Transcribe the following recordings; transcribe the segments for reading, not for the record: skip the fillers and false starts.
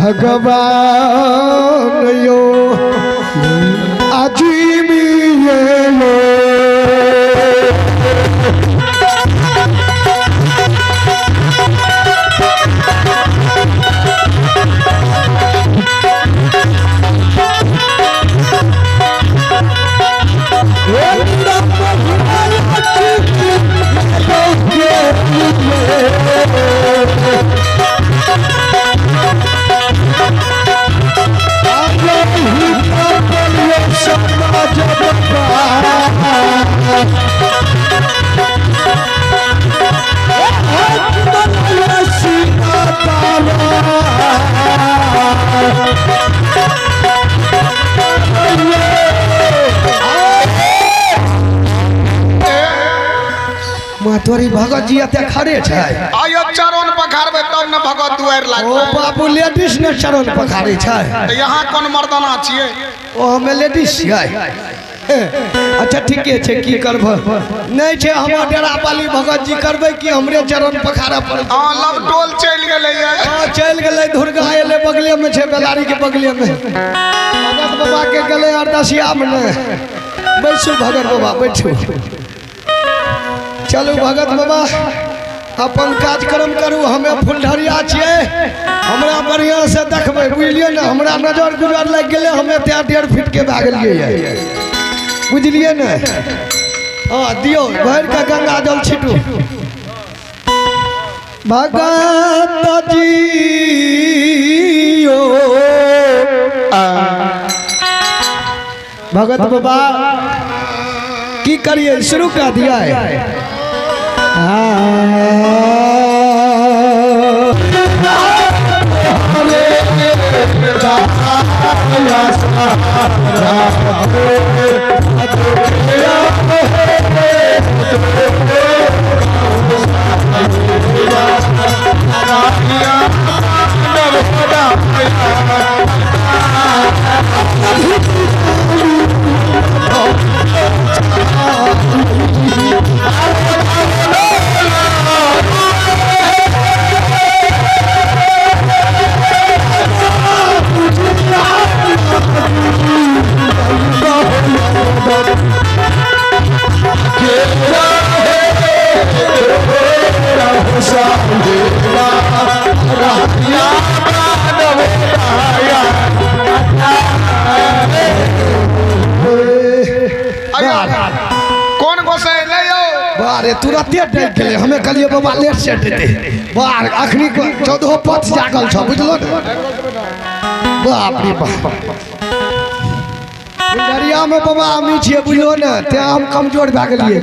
भगवान यो अजीमी ये लो तोरी भगत जी अते खड़े छै आयो चरण पखारबे तब न भगत दुआर लागबे। ओ बाबू लेडीज ने चरण पखारे छै। यहाँ कोन मर्दाना छियै? ओ हमें लेडीज छियै। अच्छा ठीके छै की करब नहीं छै हमर डेरा पाली भगत जी करबे कि हमरे चरण पखारा पड़े। हां लब टोल चल गेलै है। हां चल गेलै दुर्गा एले बगले में छै बेलारी के बगले में भगत बाबा के गेलै अरदसिया में ने बैसू भगत बाबा बैठू। चलू भगत बाबा अपन कार्यक्रम करू हमें फुलढरिया छियै हमरा बढ़िया से देखबै बुझलिए ना हमरा नजर गुजर लग गेलै हमें 1.5 फीट के भाग गेलिए बुझलिए ना। हां दियो भर के गंगा जल छिटू भगत जी ओ भगत बाबा की करिए शुरू कर दिया है। तुरंते डर गए हमें कहलिए बाबा लेट से देते बाहर अखनी 14 पथ जागल छ बुझलो ना बाप रे बाप दरिया में बाबा हमी छिए बुझलो ना ते हम कमजोर भ गेलिए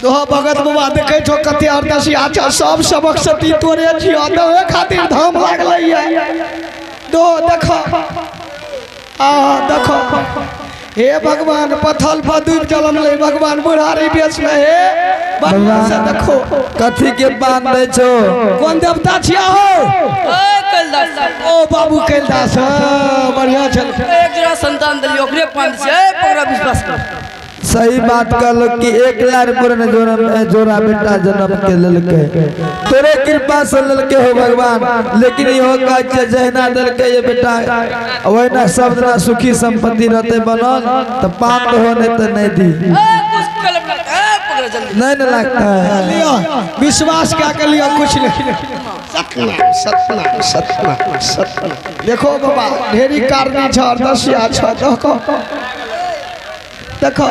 तो भगत बाबा देखे छो कते अरदसिया छ सब सबक सती तोरे छियो देवे खातिर धाम लागलै दो देखो आ देखो हे भगवान पथल फदूब जलम ले भगवान बुढ़ारी बेच में हे भगवान से देखो कथी के बांध दे छो कौन देवता छिया हो कैलाश ओ बाबू कैलाश बढ़िया चल एक जरा संतान दलियो ओकरे पांच से पूरा विश्वास कर। सही बात कहलो कि 1 लाख पुरन जोरा बेटा जन्म के ललके तोरे कृपा से ललके हो भगवान लेकिन इहो का जहना दलके ये बेटा वही सब ना सुखी संपत्ति रहते बनल तो पाप होने तो नहीं दी नहीं न लगता है लियो विश्वास क्या कर लियो कुछ नहीं सतना सतना सतना देखो बाबा ढेरी कारनी छ अरदसिया छ देखो देखो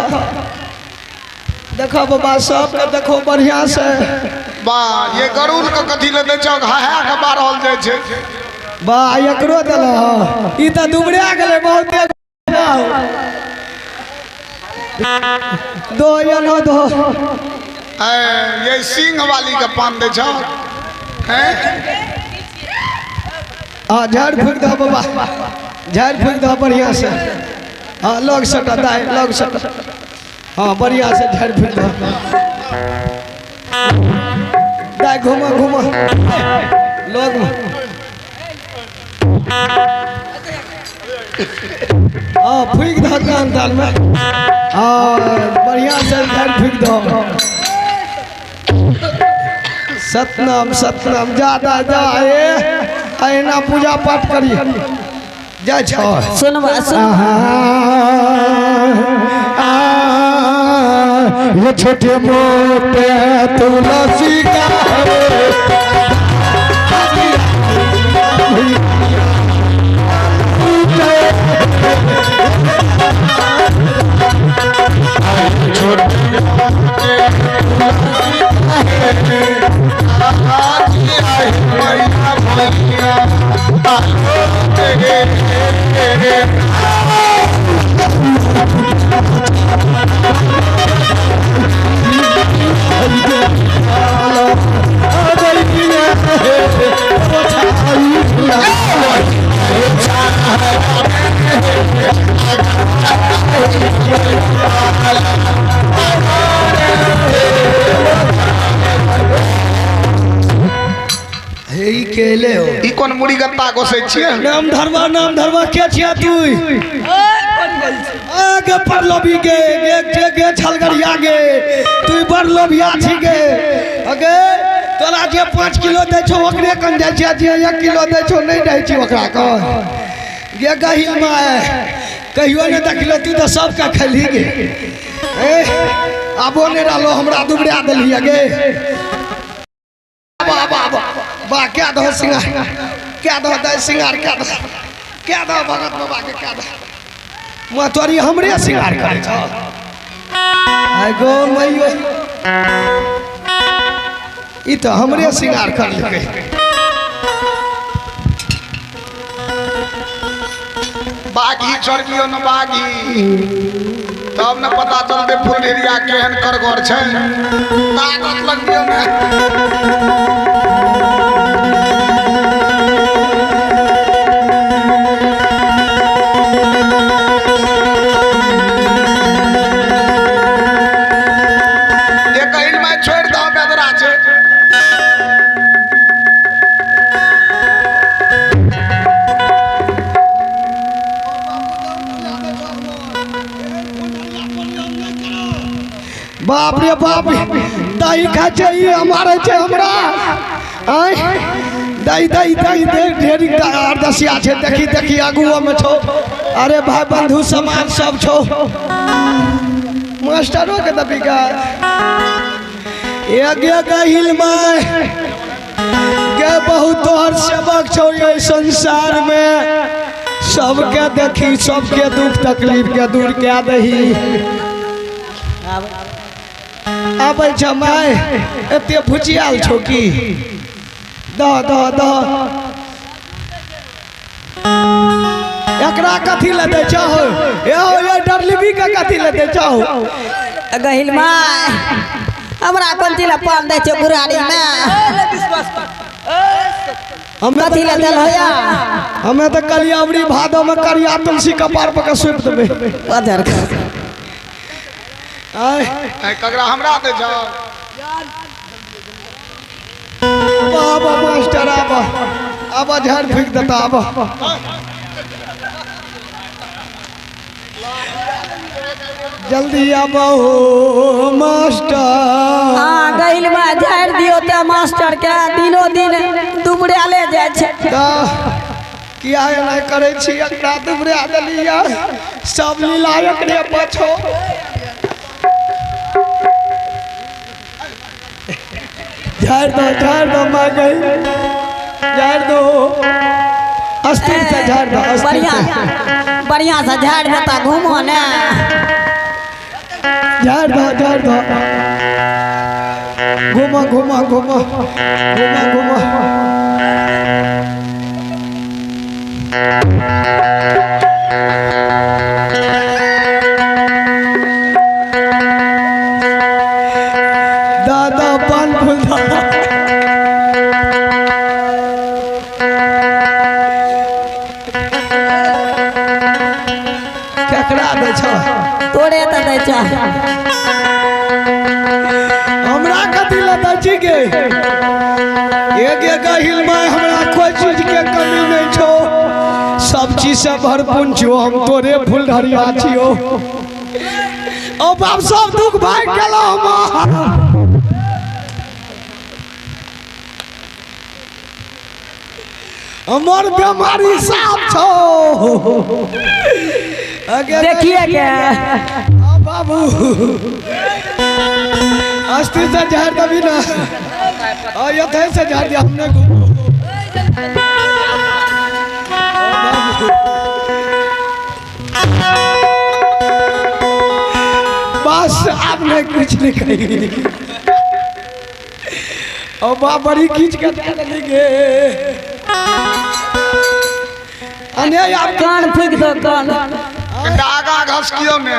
देखो बाबा सब के देखो बढ़िया से बा ये गरुड़ के कथी ले दे छ हाहा के बारल जाय छे बा एकरो देल ई त दुबरिया गेले बहुते दो यनो दो ये सिंह वाली के पान दे छ हैं आ झाड़ फूक दो बाबा झाड़ फूक दो बढ़िया से हाँ लोग सटा दाए लोग सटा हाँ बढ़िया से झाड़ फूक दो दाए घुमा घुमा लोग हाँ फूक दो कान ताल में हाँ बढ़िया से झाड़ फूक दो सतनाम सतनाम ज्यादा जा अहिना पूजा पाठ करी जा छो सुनवा ये छोटे मोटे तुलसी का केले हो ई कोन मुड़ी गत्ता गोसे छिए नाम धरवा के छिया तू आगे पढ़लो भी गे छलगड़िया गे तू पढ़लो भी आछी गे अगे तोरा जे 5 किलो दे छो ओकरे कन जाय छै जे 1 किलो दे छो नहीं दे छी ओकरा को गे गहिल में कहियो ने देखलो तू तो सब का खली गे ए आबो ने रहलो हमरा दुबड़ा देलिया गे बा क्या दो सिंगार क्या दो दे सिंगार क्या दो भगत बाबा के क्या दो मैं तोरी हमरे सिंगार करे छ आय गो मैयो ई तो हमरे सिंगार कर ले बागी चढ़ियो न बागी तब न पता चलते फुलरिया केहन करगोर छै ताकत लगियो न बाप रे बाप दाई खा चाहिए हमारे छे हमरा आय दाई दाई दाई देख ढेरी आरदसिया छे देखी आगुओ में छो अरे भाई बंधु समाज सब छो मास्टरों के दबिका एक गहिल में के बहुत तोहर सेवक छो ये संसार में सबके देखी सबके दुख तकलीफ के दूर क्या दही अब जमाए एते भुजियाल छो की द एकरा कथी ले दे चाहो ये डरलीबी का कथी ले दे चाहो गहिल माय हमरा कोन तिला पान दे छे बुराड़ी में विश्वास कर हम कथी ले देल होया हमें तो कलियावरी भादो में करिया तुलसी कपार पर के सूप देबे अधर आय कगरा हमरा दे जा बाबा मास्टर आबा झाड़ फेंक देता आबा जल्दी आबा हो मास्टर हां गइल में झाड़ दियो त मास्टर के दिनो दिन दुबड़े ले जाय छै किया एना करे छी एकरा दुबरे देलिया सब लीलायक रे पाछो झाड़ दो मां गई झाड़ दो अस्थिर से झाड़ दो बढ़िया से झाड़ देता घूमो ने झाड़ दो घूमो दादा पान फूल केकरा दे छ तोरे त दे छ हमरा कथी ले दे छी गे एक गहिल में हमरा कोई चीज के कमी नहीं छो सब चीज से भरपूर छो हम तोरे फूलधरिया छियो ओ बाप सब दुख भाग गेलो हम हमर बीमारी साफ छो देखिए क्या बाबू अस्ती से झाड़ दबी ना ये थे से झाड़ दिया हमने बस आपने कुछ नहीं कही और बाप बड़ी खींच के देंगे कान फूक दो कान डागा घसकियों में